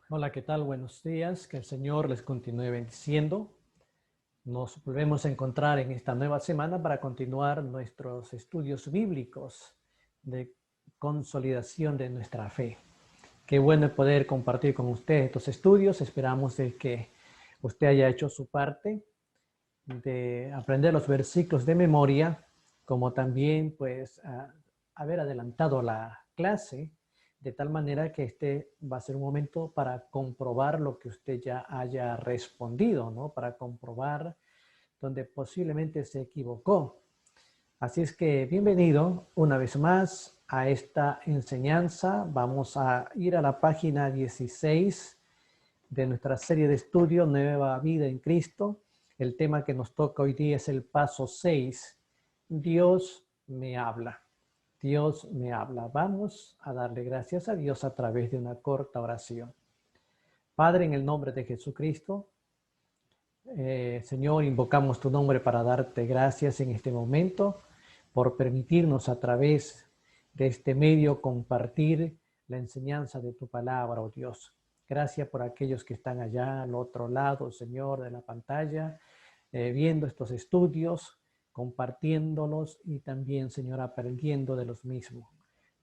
Hola, ¿qué tal? Buenos días. Que el Señor les continúe bendiciendo. Nos volvemos a encontrar en esta nueva semana para continuar nuestros estudios bíblicos de consolidación de nuestra fe. Qué bueno poder compartir con usted estos estudios. Esperamos de que usted haya hecho su parte de aprender los versículos de memoria, como también pues haber adelantado la clase, de tal manera que este va a ser un momento para comprobar lo que usted ya haya respondido, ¿no? Para comprobar donde posiblemente se equivocó. Así es que bienvenido una vez más a esta enseñanza. Vamos a ir a la página 16 de nuestra serie de estudio Nueva Vida en Cristo. El tema que nos toca hoy día es el paso 6. Dios me habla. Dios me habla. Vamos a darle gracias a Dios a través de una corta oración. Padre, en el nombre de Jesucristo, Señor, invocamos tu nombre para darte gracias en este momento por permitirnos a través de este medio compartir la enseñanza de tu palabra, oh Dios. Gracias por aquellos que están allá al otro lado, Señor, de la pantalla, viendo estos estudios, compartiéndolos y también, Señor, aprendiendo de los mismos.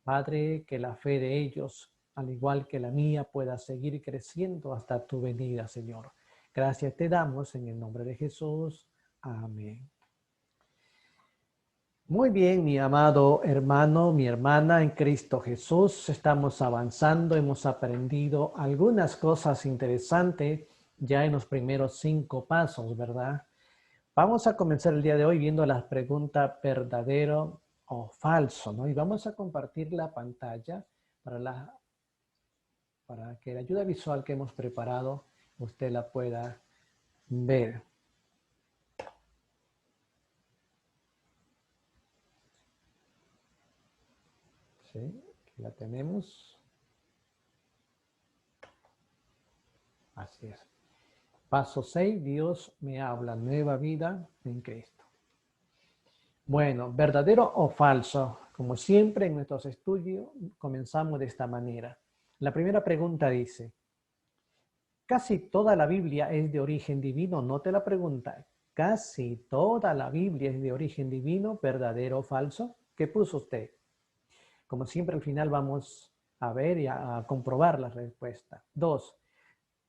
Padre, que la fe de ellos, al igual que la mía, pueda seguir creciendo hasta tu venida, Señor. Gracias te damos en el nombre de Jesús. Amén. Muy bien, mi amado hermano, mi hermana en Cristo Jesús. Estamos avanzando, hemos aprendido algunas cosas interesantes ya en los primeros 5 pasos, ¿verdad? Vamos a comenzar el día de hoy viendo las preguntas verdadero o falso, ¿no? Y vamos a compartir la pantalla para que la ayuda visual que hemos preparado usted la pueda ver. ¿Sí? Aquí la tenemos. Así es. Paso 6, Dios me habla, nueva vida en Cristo. Bueno, verdadero o falso. Como siempre en nuestros estudios comenzamos de esta manera. La primera pregunta dice, casi toda la Biblia es de origen divino. Note la pregunta, casi toda la Biblia es de origen divino, verdadero o falso. ¿Qué puso usted? Como siempre al final vamos a ver y a comprobar la respuesta. 2.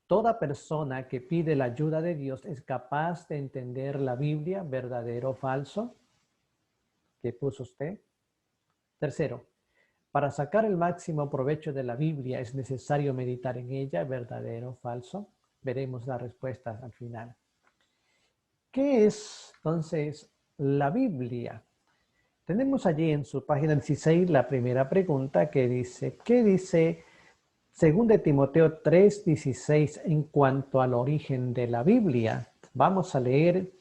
Toda persona que pide la ayuda de Dios es capaz de entender la Biblia, verdadero o falso. ¿Qué puso usted? Tercero, para sacar el máximo provecho de la Biblia es necesario meditar en ella, verdadero o falso. Veremos la respuesta al final. ¿Qué es entonces la Biblia? Tenemos allí en su página 16 la primera pregunta que dice, ¿qué dice 2 de Timoteo 3:16 en cuanto al origen de la Biblia? Vamos a leer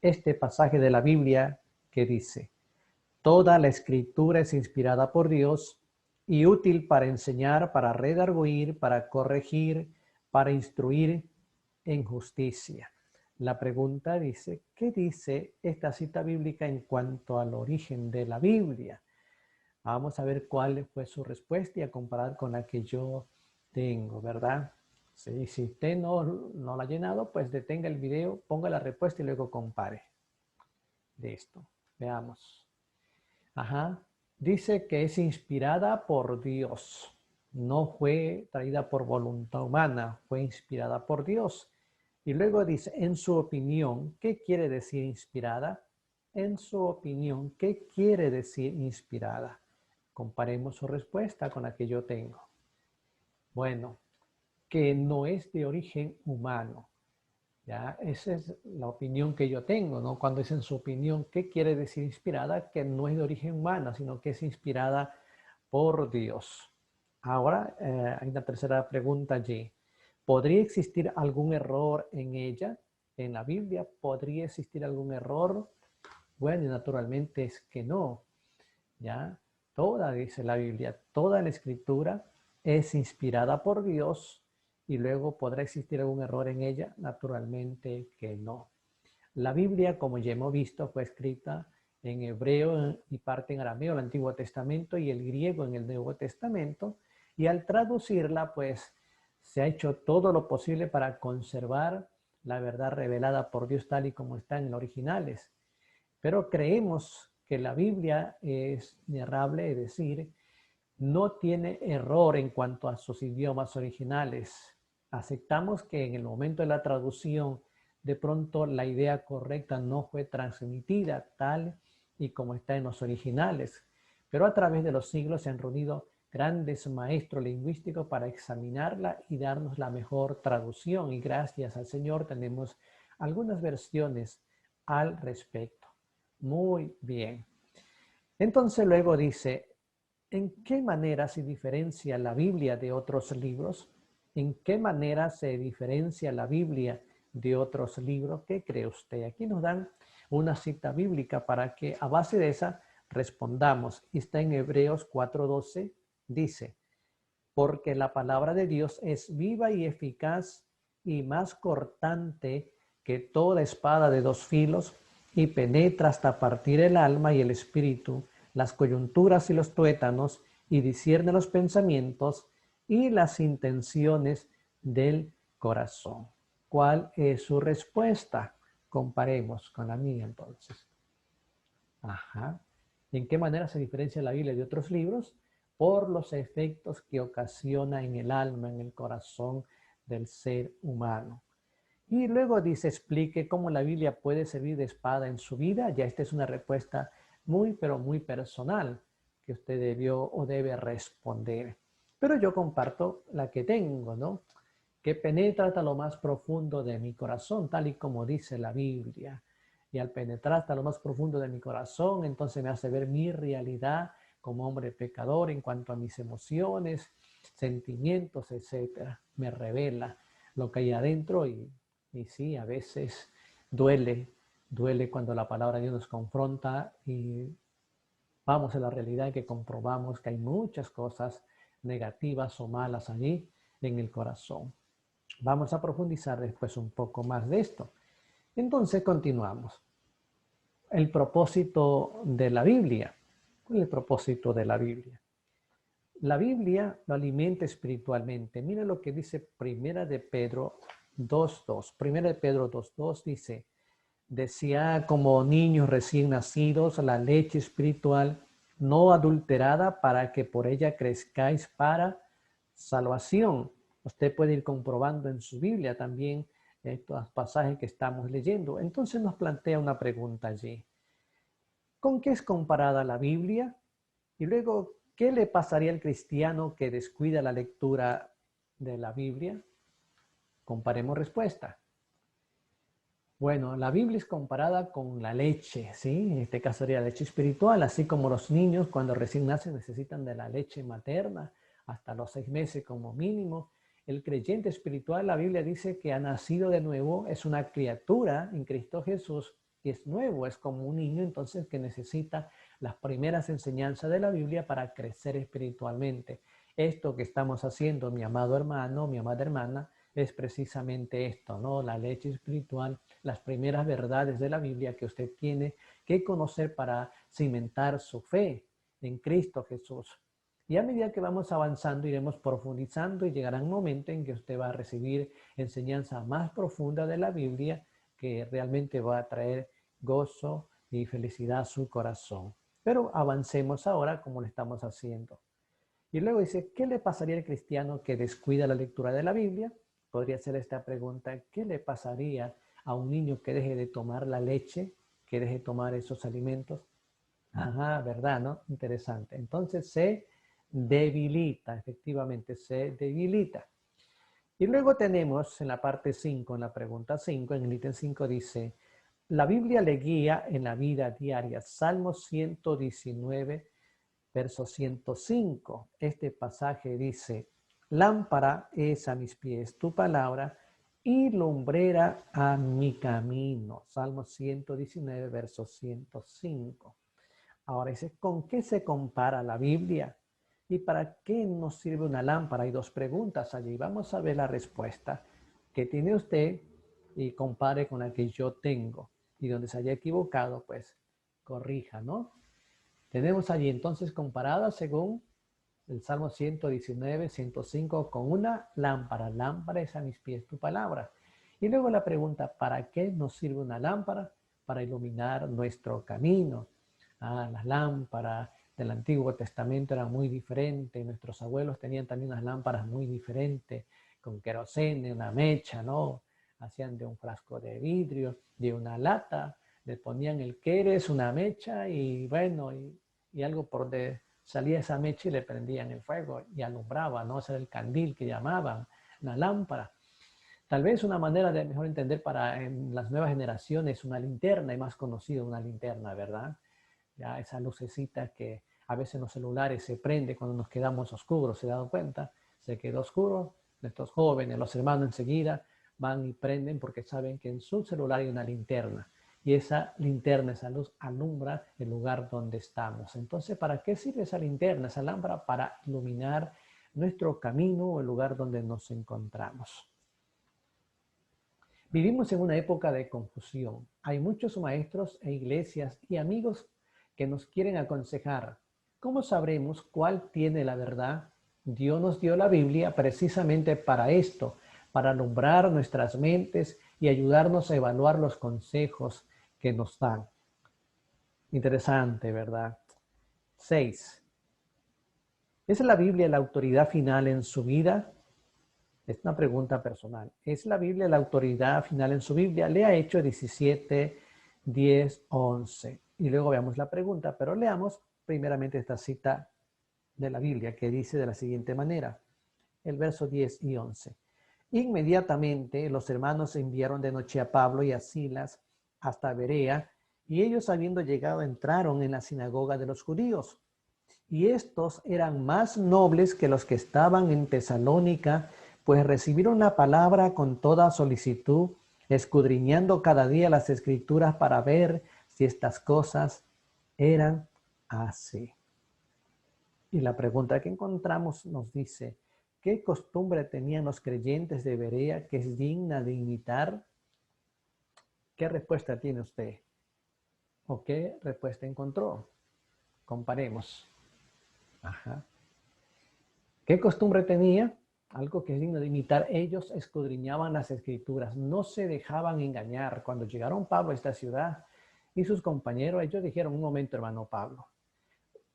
este pasaje de la Biblia que dice, toda la escritura es inspirada por Dios y útil para enseñar, para redarguir, para corregir, para instruir en justicia. La pregunta dice, ¿qué dice esta cita bíblica en cuanto al origen de la Biblia? Vamos a ver cuál fue su respuesta y a comparar con la que yo tengo, ¿verdad? Sí, si usted no la ha llenado, pues detenga el video, ponga la respuesta y luego compare. Listo, veamos. Ajá, dice que es inspirada por Dios. No fue traída por voluntad humana, fue inspirada por Dios. Y luego dice, en su opinión, ¿qué quiere decir inspirada? En su opinión, ¿qué quiere decir inspirada? Comparemos su respuesta con la que yo tengo. Bueno, que no es de origen humano. ¿Ya? Esa es la opinión que yo tengo, ¿no? Cuando es en su opinión, ¿qué quiere decir inspirada? Que no es de origen humano, sino que es inspirada por Dios. Ahora, hay una tercera pregunta allí. ¿Podría existir algún error en ella? En la Biblia, ¿podría existir algún error? Bueno, naturalmente es que no. ¿Ya? Toda, dice la Biblia, toda la escritura es inspirada por Dios y luego podrá existir algún error en ella, naturalmente que no. La Biblia, como ya hemos visto, fue escrita en hebreo y parte en arameo, el Antiguo Testamento, y el griego en el Nuevo Testamento, y al traducirla, pues se ha hecho todo lo posible para conservar la verdad revelada por Dios tal y como está en los originales. Pero creemos que la Biblia es inerrable, es decir, no tiene error en cuanto a sus idiomas originales. Aceptamos que en el momento de la traducción, de pronto la idea correcta no fue transmitida tal y como está en los originales, pero a través de los siglos se han reunido grandes maestros lingüísticos para examinarla y darnos la mejor traducción, y gracias al Señor tenemos algunas versiones al respecto. Muy bien. Entonces luego dice, ¿en qué manera se diferencia la Biblia de otros libros? ¿En qué manera se diferencia la Biblia de otros libros? ¿Qué cree usted? Aquí nos dan una cita bíblica para que a base de esa respondamos. Está en Hebreos 4:12, dice, porque la palabra de Dios es viva y eficaz y más cortante que toda espada de dos filos y penetra hasta partir el alma y el espíritu, las coyunturas y los tuétanos, y discierne los pensamientos y las intenciones del corazón. ¿Cuál es su respuesta? Comparemos con la mía entonces. Ajá. ¿En qué manera se diferencia la Biblia de otros libros? Por los efectos que ocasiona en el alma, en el corazón del ser humano. Y luego dice, explique cómo la Biblia puede servir de espada en su vida. Ya esta es una respuesta muy, pero muy personal que usted debió o debe responder. Pero yo comparto la que tengo, ¿no? Que penetra hasta lo más profundo de mi corazón, tal y como dice la Biblia. Y al penetrar hasta lo más profundo de mi corazón, entonces me hace ver mi realidad como hombre pecador en cuanto a mis emociones, sentimientos, etcétera. Me revela lo que hay adentro y sí, a veces duele cuando la palabra de Dios nos confronta y vamos a la realidad que comprobamos que hay muchas cosas negativas o malas allí en el corazón. Vamos a profundizar después un poco más de esto. Entonces continuamos. El propósito de la Biblia. ¿Cuál es el propósito de la Biblia? La Biblia lo alimenta espiritualmente. Mira lo que dice Primera de Pedro 2:2. Primera de Pedro 2:2 dice, decía como niños recién nacidos la leche espiritual no adulterada para que por ella crezcáis para salvación. Usted puede ir comprobando en su Biblia también estos pasajes que estamos leyendo. Entonces nos plantea una pregunta allí. ¿Con qué es comparada la Biblia? Y luego, ¿qué le pasaría al cristiano que descuida la lectura de la Biblia? Comparemos respuesta. Bueno, la Biblia es comparada con la leche, ¿sí? En este caso sería la leche espiritual, así como los niños cuando recién nacen necesitan de la leche materna hasta los 6 meses como mínimo. El creyente espiritual, la Biblia dice que ha nacido de nuevo, es una criatura en Cristo Jesús y es nuevo, es como un niño entonces que necesita las primeras enseñanzas de la Biblia para crecer espiritualmente. Esto que estamos haciendo, mi amado hermano, mi amada hermana, es precisamente esto, ¿no? La leche espiritual, las primeras verdades de la Biblia que usted tiene que conocer para cimentar su fe en Cristo Jesús. Y a medida que vamos avanzando, iremos profundizando y llegará un momento en que usted va a recibir enseñanza más profunda de la Biblia que realmente va a traer gozo y felicidad a su corazón. Pero avancemos ahora como lo estamos haciendo. Y luego dice, ¿qué le pasaría al cristiano que descuida la lectura de la Biblia? Podría ser esta pregunta, ¿qué le pasaría a un niño que deje de tomar la leche, que deje de tomar esos alimentos? Ajá, ¿verdad? ¿No? Interesante. Entonces se debilita, efectivamente, se debilita. Y luego tenemos en la parte 5, en la pregunta 5, en el ítem 5 dice, la Biblia le guía en la vida diaria. Salmo 119, verso 105. Este pasaje dice, lámpara es a mis pies tu palabra y lumbrera a mi camino. Salmo 119, verso 105. Ahora dice, ¿con qué se compara la Biblia? ¿Y para qué nos sirve una lámpara? Hay dos preguntas allí. Vamos a ver la respuesta que tiene usted y compare con la que yo tengo. Y donde se haya equivocado, pues corrija, ¿no? Tenemos allí entonces comparada según el Salmo 119, 105, con una lámpara. Lámpara es a mis pies tu palabra. Y luego la pregunta, ¿para qué nos sirve una lámpara? Para iluminar nuestro camino. Las lámparas del Antiguo Testamento eran muy diferentes. Nuestros abuelos tenían también unas lámparas muy diferentes, con querosene, una mecha, ¿no? Hacían de un frasco de vidrio, de una lata, le ponían el queres, una mecha y bueno, y algo por donde salía esa mecha y le prendían el fuego y alumbraba, ¿no? Ese era el candil que llamaban, una lámpara. Tal vez una manera de mejor entender para en las nuevas generaciones una linterna, y más conocido una linterna, ¿verdad? Ya esa lucecita que a veces en los celulares se prende cuando nos quedamos oscuros, ¿se han dado cuenta? Se quedó oscuro, nuestros jóvenes, los hermanos enseguida van y prenden porque saben que en su celular hay una linterna. Y esa linterna, esa luz, alumbra el lugar donde estamos. Entonces, ¿para qué sirve esa linterna, esa lámpara? Para iluminar nuestro camino o el lugar donde nos encontramos. Vivimos en una época de confusión. Hay muchos maestros e iglesias y amigos que nos quieren aconsejar. ¿Cómo sabremos cuál tiene la verdad? Dios nos dio la Biblia precisamente para esto, para alumbrar nuestras mentes y ayudarnos a evaluar los consejos que nos dan. Interesante, ¿verdad? 6. ¿Es la Biblia la autoridad final en su vida? Es una pregunta personal. ¿Es la Biblia la autoridad final en su Biblia? Lea Hechos 17, 10, 11. Y luego veamos la pregunta, pero leamos primeramente esta cita de la Biblia que dice de la siguiente manera, el verso 10 y 11. Inmediatamente los hermanos enviaron de noche a Pablo y a Silas hasta Berea, y ellos habiendo llegado entraron en la sinagoga de los judíos. Y estos eran más nobles que los que estaban en Tesalónica, pues recibieron la palabra con toda solicitud, escudriñando cada día las escrituras para ver si estas cosas eran así. Y la pregunta que encontramos nos dice, ¿qué costumbre tenían los creyentes de Berea que es digna de imitar? ¿Qué respuesta tiene usted? ¿O qué respuesta encontró? Comparemos. Ajá. ¿Qué costumbre tenía? Algo que es digno de imitar. Ellos escudriñaban las escrituras, no se dejaban engañar. Cuando llegaron Pablo a esta ciudad y sus compañeros, ellos dijeron, un momento, hermano Pablo,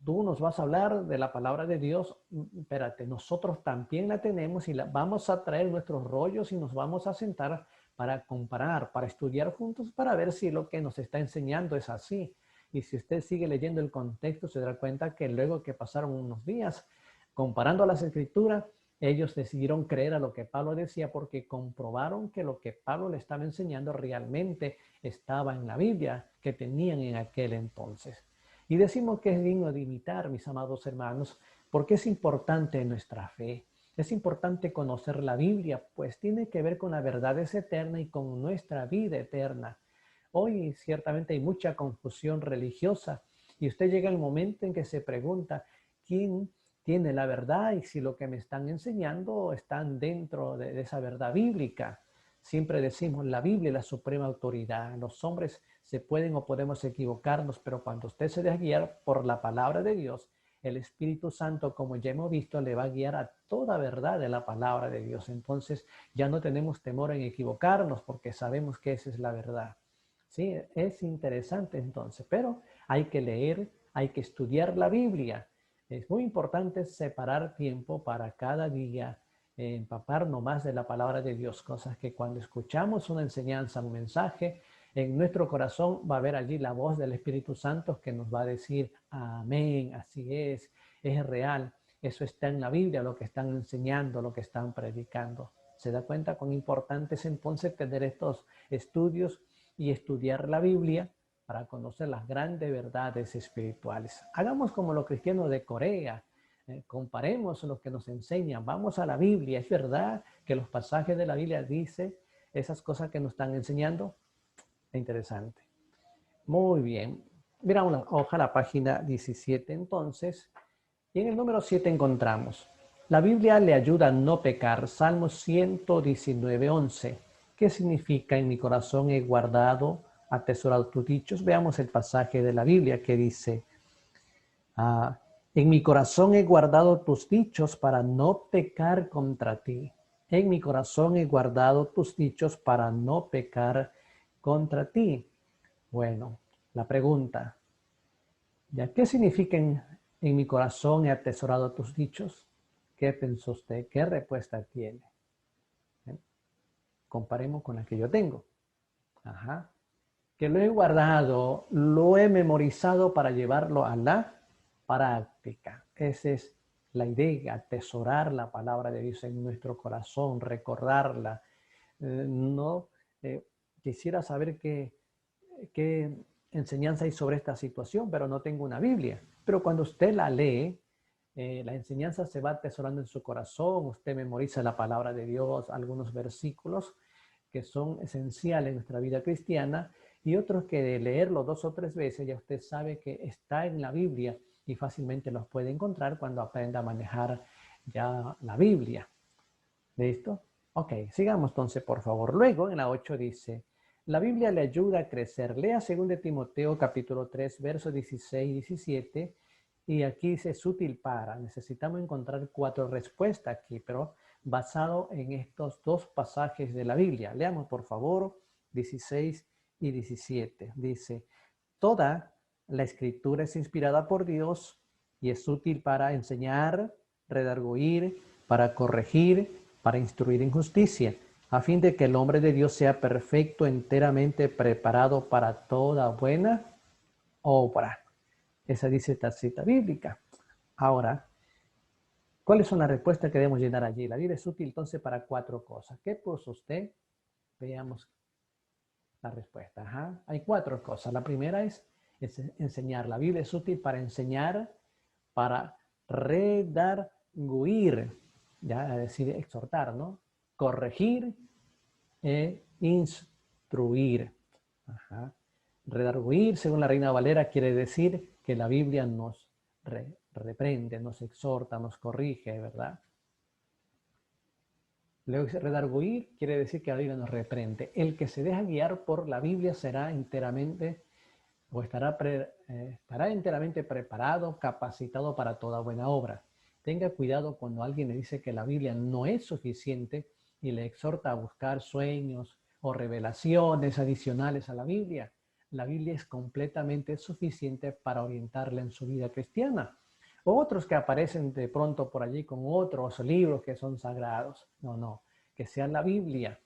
tú nos vas a hablar de la palabra de Dios, espérate, nosotros también la tenemos y vamos a traer nuestros rollos y nos vamos a sentar para comparar, para estudiar juntos, para ver si lo que nos está enseñando es así. Y si usted sigue leyendo el contexto, se dará cuenta que luego que pasaron unos días, comparando las escrituras, ellos decidieron creer a lo que Pablo decía porque comprobaron que lo que Pablo le estaba enseñando realmente estaba en la Biblia que tenían en aquel entonces. Y decimos que es digno de imitar, mis amados hermanos, porque es importante en nuestra fe. Es importante conocer la Biblia, pues tiene que ver con la verdad eterna y con nuestra vida eterna. Hoy ciertamente hay mucha confusión religiosa y usted llega al momento en que se pregunta, ¿quién tiene la verdad y si lo que me están enseñando están dentro de esa verdad bíblica? Siempre decimos, la Biblia es la suprema autoridad. Los hombres se pueden o podemos equivocarnos, pero cuando usted se deja guiar por la palabra de Dios, el Espíritu Santo, como ya hemos visto, le va a guiar a toda verdad de la palabra de Dios. Entonces ya no tenemos temor en equivocarnos porque sabemos que esa es la verdad. Sí, es interesante entonces, pero hay que leer, hay que estudiar la Biblia. Es muy importante separar tiempo para cada día, empaparnos más de la palabra de Dios, cosas que cuando escuchamos una enseñanza, un mensaje, en nuestro corazón va a haber allí la voz del Espíritu Santo que nos va a decir, amén, así es real, eso está en la Biblia, lo que están enseñando, lo que están predicando. ¿Se da cuenta cuán importante es entonces tener estos estudios y estudiar la Biblia para conocer las grandes verdades espirituales? Hagamos como los cristianos de Corea, comparemos lo que nos enseñan, vamos a la Biblia. ¿Es verdad que los pasajes de la Biblia dicen esas cosas que nos están enseñando? Interesante. Muy bien. Mira una hoja, la página 17 entonces. Y en el número 7 encontramos, la Biblia le ayuda a no pecar. Salmo 119, 11. ¿Qué significa? En mi corazón he guardado, atesorado tus dichos. Veamos el pasaje de la Biblia que dice, En mi corazón he guardado tus dichos para no pecar contra ti. En mi corazón he guardado tus dichos para no pecar contra ti. Bueno, la pregunta, ¿ya qué significa en mi corazón he atesorado tus dichos? ¿Qué pensó usted? ¿Qué respuesta tiene? ¿Eh? Comparemos con la que yo tengo. Ajá. Que lo he guardado, lo he memorizado para llevarlo a la práctica. Esa es la idea, atesorar la palabra de Dios en nuestro corazón, recordarla. No quisiera saber qué enseñanza hay sobre esta situación, pero no tengo una Biblia. Pero cuando usted la lee, la enseñanza se va atesorando en su corazón, usted memoriza la palabra de Dios, algunos versículos que son esenciales en nuestra vida cristiana y otros que de leerlo 2 o 3 veces ya usted sabe que está en la Biblia y fácilmente los puede encontrar cuando aprenda a manejar ya la Biblia. ¿Listo? Ok, sigamos entonces, por favor. Luego, en la 8 dice, la Biblia le ayuda a crecer. Lea 2 Timoteo capítulo 3, versos 16 y 17. Y aquí dice, es útil para. Necesitamos encontrar 4 respuestas aquí, pero basado en estos 2 pasajes de la Biblia. Leamos, por favor, 16 y 17. Dice, toda la escritura es inspirada por Dios y es útil para enseñar, redarguir, para corregir, para instruir en justicia, a fin de que el hombre de Dios sea perfecto, enteramente preparado para toda buena obra. Esa dice esta cita bíblica. Ahora, ¿cuáles son las respuestas que debemos llenar allí? La Biblia es útil entonces para 4 cosas. ¿Qué puso usted? Veamos la respuesta. Ajá. Hay 4 cosas. La primera es enseñar. La Biblia es útil para enseñar, para redarguir, ya es decir, exhortar, ¿no? Corregir e instruir. Ajá. Redarguir, según la Reina Valera, quiere decir que la Biblia nos reprende, nos exhorta, nos corrige, ¿verdad? Luego dice redarguir, quiere decir que la Biblia nos reprende. El que se deja guiar por la Biblia será enteramente o estará enteramente preparado, capacitado para toda buena obra. Tenga cuidado cuando alguien le dice que la Biblia no es suficiente y le exhorta a buscar sueños o revelaciones adicionales a la Biblia. La Biblia es completamente suficiente para orientarle en su vida cristiana. O otros que aparecen de pronto por allí con otros libros que son sagrados. No, que sea la Biblia.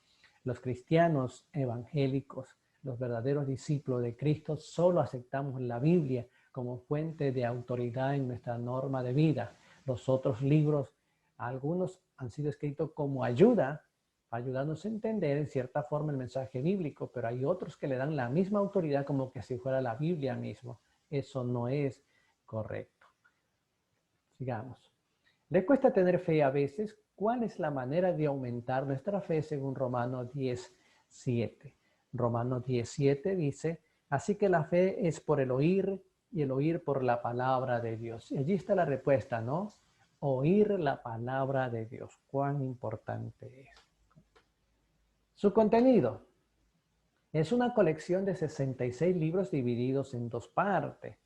Los cristianos evangélicos, los verdaderos discípulos de Cristo, solo aceptamos la Biblia como fuente de autoridad en nuestra norma de vida. Los otros libros, algunos han sido escritos como ayuda, ayudándonos a entender en cierta forma el mensaje bíblico, pero hay otros que le dan la misma autoridad como que si fuera la Biblia mismo. Eso no es correcto. Sigamos. ¿Le cuesta tener fe a veces? ¿Cuál es la manera de aumentar nuestra fe según Romanos 10:7? Romanos 10:7 dice, así que la fe es por el oír y el oír por la palabra de Dios. Y allí está la respuesta, ¿no? Oír la palabra de Dios. ¿Cuán importante es? Su contenido es una colección de 66 libros divididos en 2 partes.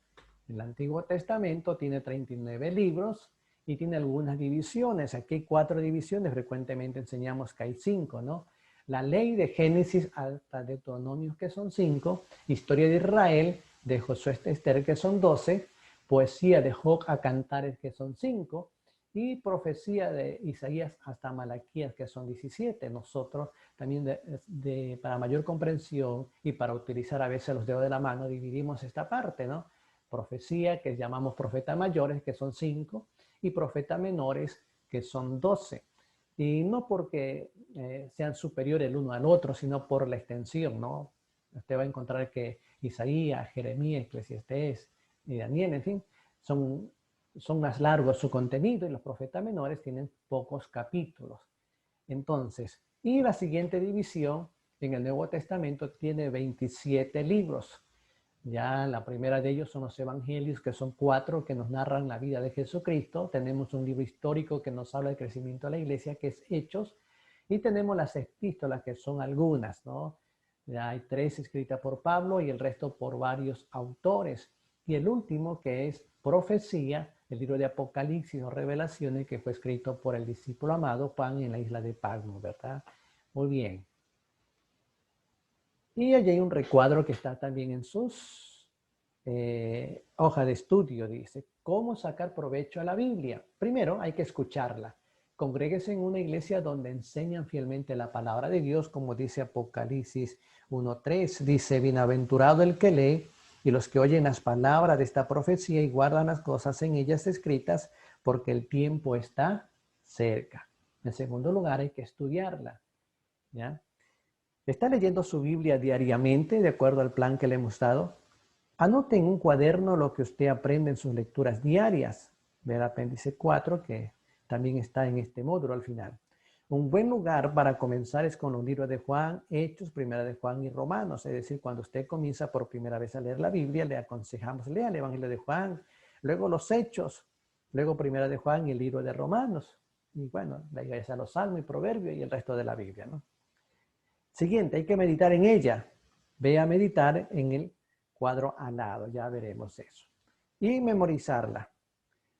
El Antiguo Testamento tiene 39 libros y tiene algunas divisiones. Aquí hay 4 divisiones, frecuentemente enseñamos que hay 5, ¿no? La ley de Génesis hasta Deuteronomio, que son 5, historia de Israel, de Josué a Esther, que son 12, poesía de Job a Cantares, que son 5, y profecía de Isaías hasta Malaquías, que son 17. Nosotros también para mayor comprensión y para utilizar a veces los dedos de la mano, dividimos esta parte, ¿no? Profecía, que llamamos profetas mayores, que son 5, y profetas menores, que son 12. Y no porque sean superiores el uno al otro, sino por la extensión, ¿no? Usted va a encontrar que Isaías, Jeremías, Eclesiastés y Daniel, en fin, son más largos su contenido y los profetas menores tienen pocos capítulos. Entonces, y la siguiente división en el Nuevo Testamento tiene 27 libros. Ya la primera de ellos son los evangelios, que son 4 que nos narran la vida de Jesucristo. Tenemos un libro histórico que nos habla del crecimiento de la iglesia, que es Hechos. Y tenemos las epístolas, que son algunas, ¿no? Ya hay 3 escritas por Pablo y el resto por varios autores. Y el último, que es profecía, el libro de Apocalipsis o Revelaciones, que fue escrito por el discípulo amado Juan en la isla de Patmos, ¿verdad? Muy bien. Y allí hay un recuadro que está también en sus hoja de estudio. Dice, ¿cómo sacar provecho a la Biblia? Primero, hay que escucharla. Congréguese en una iglesia donde enseñan fielmente la palabra de Dios, como dice Apocalipsis 1:3. Dice, bienaventurado el que lee y los que oyen las palabras de esta profecía y guardan las cosas en ellas escritas, porque el tiempo está cerca. En segundo lugar, hay que estudiarla, ¿ya? ¿Está leyendo su Biblia diariamente de acuerdo al plan que le hemos dado? Anote en un cuaderno lo que usted aprende en sus lecturas diarias. Ve el apéndice 4 que también está en este módulo al final. Un buen lugar para comenzar es con los libros de Juan, Hechos, Primera de Juan y Romanos. Es decir, cuando usted comienza por primera vez a leer la Biblia, le aconsejamos lea el Evangelio de Juan, luego los Hechos, luego Primera de Juan y el libro de Romanos. Y bueno, de ahí a los Salmos y Proverbios y el resto de la Biblia, ¿no? Siguiente, hay que meditar en ella. Ve a meditar en el cuadro al lado, ya veremos eso. Y memorizarla.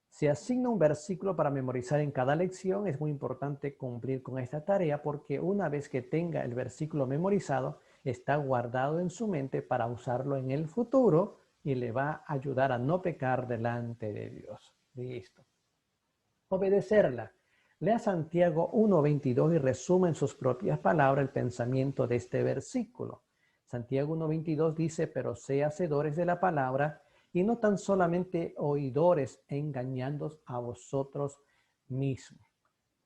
Se asigna un versículo para memorizar en cada lección. Es muy importante cumplir con esta tarea porque una vez que tenga el versículo memorizado, está guardado en su mente para usarlo en el futuro y le va a ayudar a no pecar delante de Dios. Listo. Obedecerla. Lea Santiago 1:22 y resuma en sus propias palabras el pensamiento de este versículo. Santiago 1:22 dice, pero sé hacedores de la palabra y no tan solamente oidores, engañándoos a vosotros mismos.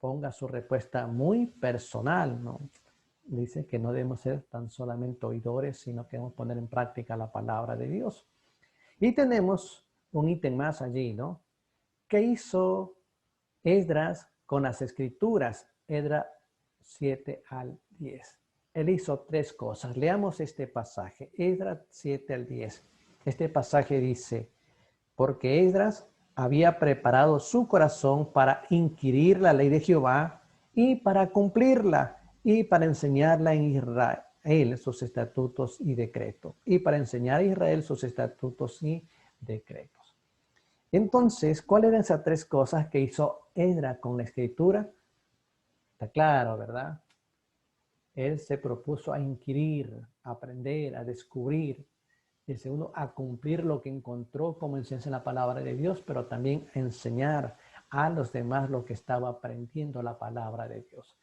Ponga su respuesta muy personal, ¿no? Dice que no debemos ser tan solamente oidores, sino que debemos poner en práctica la palabra de Dios. Y tenemos un ítem más allí, ¿no? ¿Qué hizo Esdras con las escrituras? Esdras 7 al 10. Él hizo tres cosas. Leamos este pasaje. Esdras 7 al 10. Este pasaje dice, porque Esdras había preparado su corazón para inquirir la ley de Jehová y para cumplirla y para enseñarla en Israel sus estatutos y decretos. Y para enseñar a Israel sus estatutos y decretos. Entonces, ¿cuáles eran esas tres cosas que hizo Esdras con la escritura? Está claro, ¿verdad? Él se propuso a inquirir, a aprender, a descubrir. Y el segundo, a cumplir lo que encontró como enseñanza en la palabra de Dios, pero también a enseñar a los demás lo que estaba aprendiendo la palabra de Dios.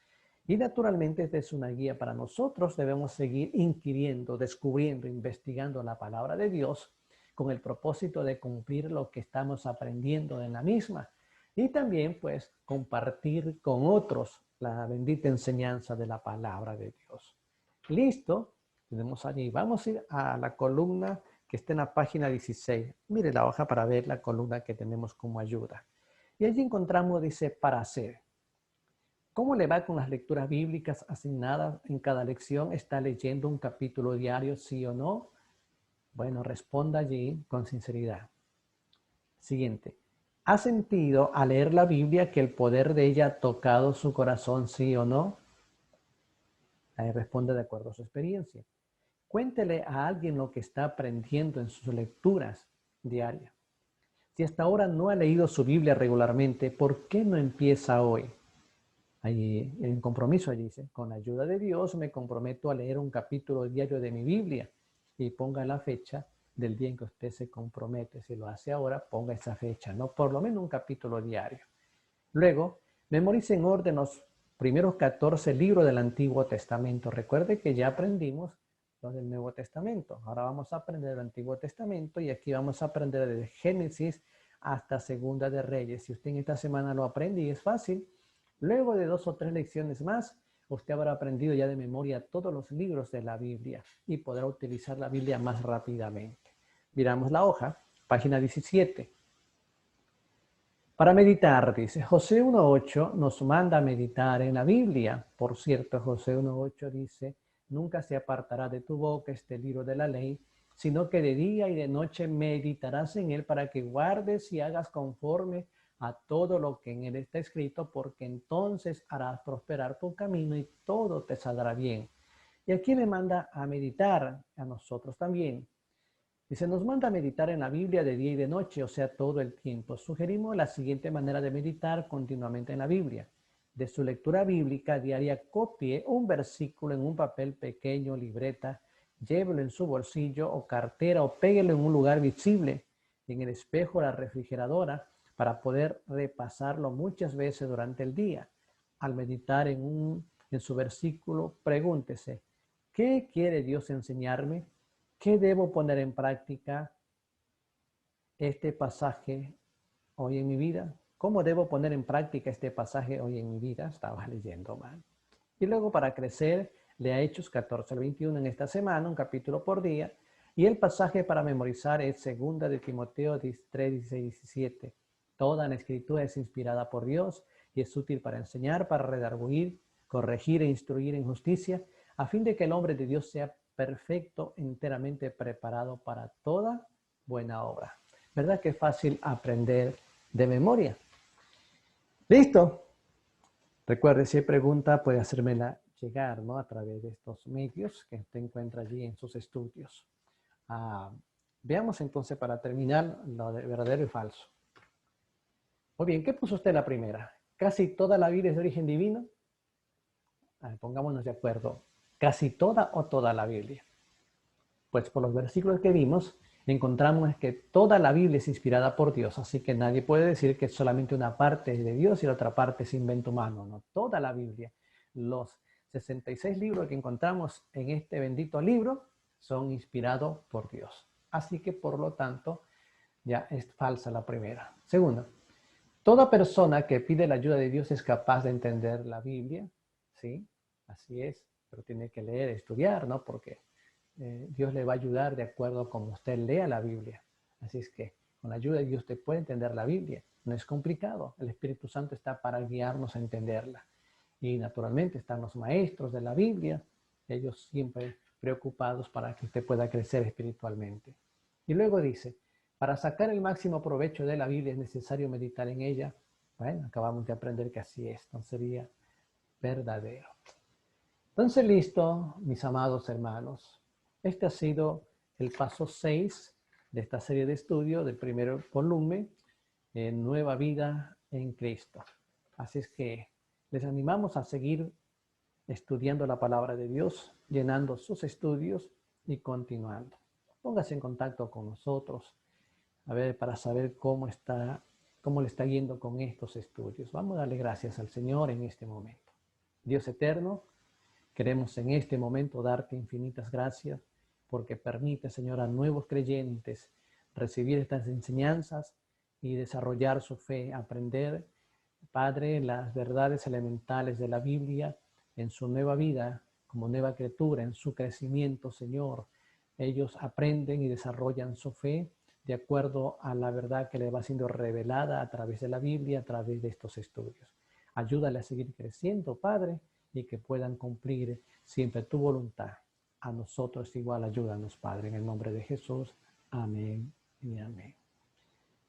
Y naturalmente esta es una guía para nosotros. Debemos seguir inquiriendo, descubriendo, investigando la palabra de Dios con el propósito de cumplir lo que estamos aprendiendo en la misma. Y también, pues, compartir con otros la bendita enseñanza de la palabra de Dios. ¿Listo? Tenemos allí. Vamos a ir a la columna que está en la página 16. Mire la hoja para ver la columna que tenemos como ayuda. Y allí encontramos, dice, para hacer. ¿Cómo le va con las lecturas bíblicas asignadas en cada lección? ¿Está leyendo un capítulo diario, sí o no? Bueno, responda allí con sinceridad. Siguiente. ¿Ha sentido al leer la Biblia que el poder de ella ha tocado su corazón, sí o no? Ahí responde de acuerdo a su experiencia. Cuéntele a alguien lo que está aprendiendo en sus lecturas diarias. Si hasta ahora no ha leído su Biblia regularmente, ¿por qué no empieza hoy? Ahí, en compromiso allí dice, con la ayuda de Dios me comprometo a leer un capítulo diario de mi Biblia y ponga la fecha del día en que usted se compromete. Si lo hace ahora, ponga esa fecha, ¿no? Por lo menos un capítulo diario. Luego, memorice en orden los primeros 14 libros del Antiguo Testamento. Recuerde que ya aprendimos los del Nuevo Testamento. Ahora vamos a aprender el Antiguo Testamento y aquí vamos a aprender desde Génesis hasta Segunda de Reyes. Si usted en esta semana lo aprende y es fácil, luego de 2 o 3 lecciones más, usted habrá aprendido ya de memoria todos los libros de la Biblia y podrá utilizar la Biblia más rápidamente. Miramos la hoja, página 17. Para meditar, dice, Josué 1:8 nos manda a meditar en la Biblia. Por cierto, Josué 1:8 dice, nunca se apartará de tu boca este libro de la ley, sino que de día y de noche meditarás en él para que guardes y hagas conforme a todo lo que en él está escrito, porque entonces harás prosperar tu camino y todo te saldrá bien. Y aquí le manda a meditar a nosotros también. Y se nos manda a meditar en la Biblia de día y de noche, o sea, todo el tiempo. Sugerimos la siguiente manera de meditar continuamente en la Biblia. De su lectura bíblica diaria, copie un versículo en un papel pequeño, libreta, llévelo en su bolsillo o cartera o péguelo en un lugar visible, en el espejo o la refrigeradora, para poder repasarlo muchas veces durante el día. Al meditar en su versículo, pregúntese, ¿qué quiere Dios enseñarme? ¿Qué debo poner en práctica este pasaje hoy en mi vida? ¿Cómo debo poner en práctica este pasaje hoy en mi vida? Estaba leyendo mal. Y luego para crecer, lea Hechos 14 al 21 en esta semana, un capítulo por día. Y el pasaje para memorizar es 2 de Timoteo 3, 16, 17. Toda la escritura es inspirada por Dios y es útil para enseñar, para redarguir, corregir e instruir en justicia, a fin de que el hombre de Dios sea perfecto, enteramente preparado para toda buena obra. ¿Verdad que es fácil aprender de memoria? ¿Listo? Recuerde, si hay pregunta, puede hacérmela llegar, ¿no? A través de estos medios que usted encuentra allí en sus estudios. Veamos entonces para terminar lo de verdadero y falso. Muy bien, ¿qué puso usted la primera? ¿Casi toda la Biblia es de origen divino? Pongámonos de acuerdo. ¿Casi toda o toda la Biblia? Pues por los versículos que vimos, encontramos que toda la Biblia es inspirada por Dios, así que nadie puede decir que solamente una parte es de Dios y la otra parte es invento humano, no, toda la Biblia. Los 66 libros que encontramos en este bendito libro son inspirados por Dios. Así que por lo tanto ya es falsa la primera. Segunda, toda persona que pide la ayuda de Dios es capaz de entender la Biblia, ¿sí? Así es, pero tiene que leer, estudiar, ¿no? Porque Dios le va a ayudar de acuerdo a como usted lea la Biblia. Así es que con la ayuda de Dios usted puede entender la Biblia. No es complicado. El Espíritu Santo está para guiarnos a entenderla. Y naturalmente están los maestros de la Biblia, ellos siempre preocupados para que usted pueda crecer espiritualmente. Y luego dice, para sacar el máximo provecho de la Biblia es necesario meditar en ella. Bueno, acabamos de aprender que así es, no sería verdadero. Entonces, listo, mis amados hermanos. Este ha sido el paso 6 de esta serie de estudios del primer volumen, Nueva Vida en Cristo. Así es que les animamos a seguir estudiando la palabra de Dios, llenando sus estudios y continuando. Póngase en contacto con nosotros, a ver, para saber cómo le está yendo con estos estudios. Vamos a darle gracias al Señor en este momento. Dios eterno, queremos en este momento darte infinitas gracias porque permite, Señor, a nuevos creyentes recibir estas enseñanzas y desarrollar su fe, aprender, Padre, las verdades elementales de la Biblia en su nueva vida, como nueva criatura, en su crecimiento, Señor. Ellos aprenden y desarrollan su fe de acuerdo a la verdad que les va siendo revelada a través de la Biblia, a través de estos estudios. Ayúdale a seguir creciendo, Padre, y que puedan cumplir siempre tu voluntad. A nosotros igual ayúdanos, Padre, en el nombre de Jesús. Amén y amén.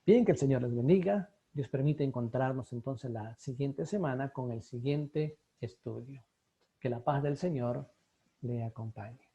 Bien, que el Señor les bendiga. Dios permite encontrarnos entonces la siguiente semana con el siguiente estudio. Que la paz del Señor le acompañe.